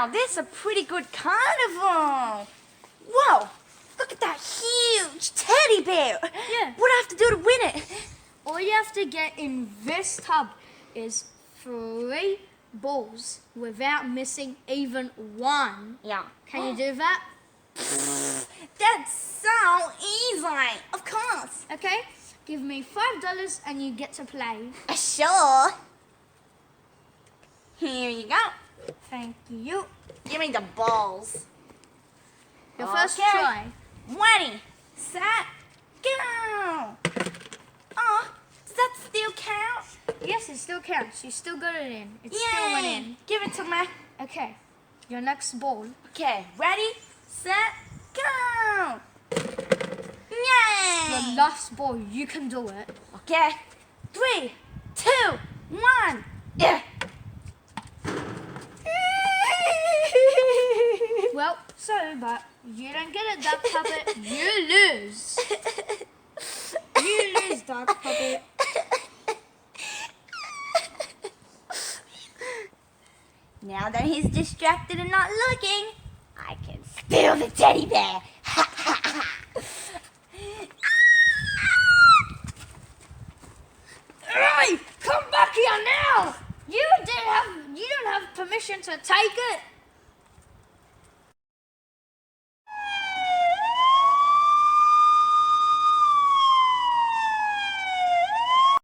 Wow, this is a pretty good carnival. Whoa, look at that huge teddy bear. Yeah. What do I have to do to win it? All you have to get in this tub is 3 balls without missing even one. Yeah. Can you do that? That's so easy. Of course. Okay, give me $5 and you get to play. Sure. Here you go. Thank you. Give me the balls. Your first Okay. try. Ready, set, go. Oh, does that still count? Yes, it still counts. You still got it in. It still went Yay. in. Give it to me. Okay, your next ball. Okay, ready, set, go. Your Yay. last ball, you can do it. Okay, 3, 2, 1. Yeah. Well, sorry, but you don't get it, Duck Puppet. You lose. You lose, Duck Puppet. Now that he's distracted and not looking, I can steal the teddy bear. Hey, come back here now! You don't have permission to take it.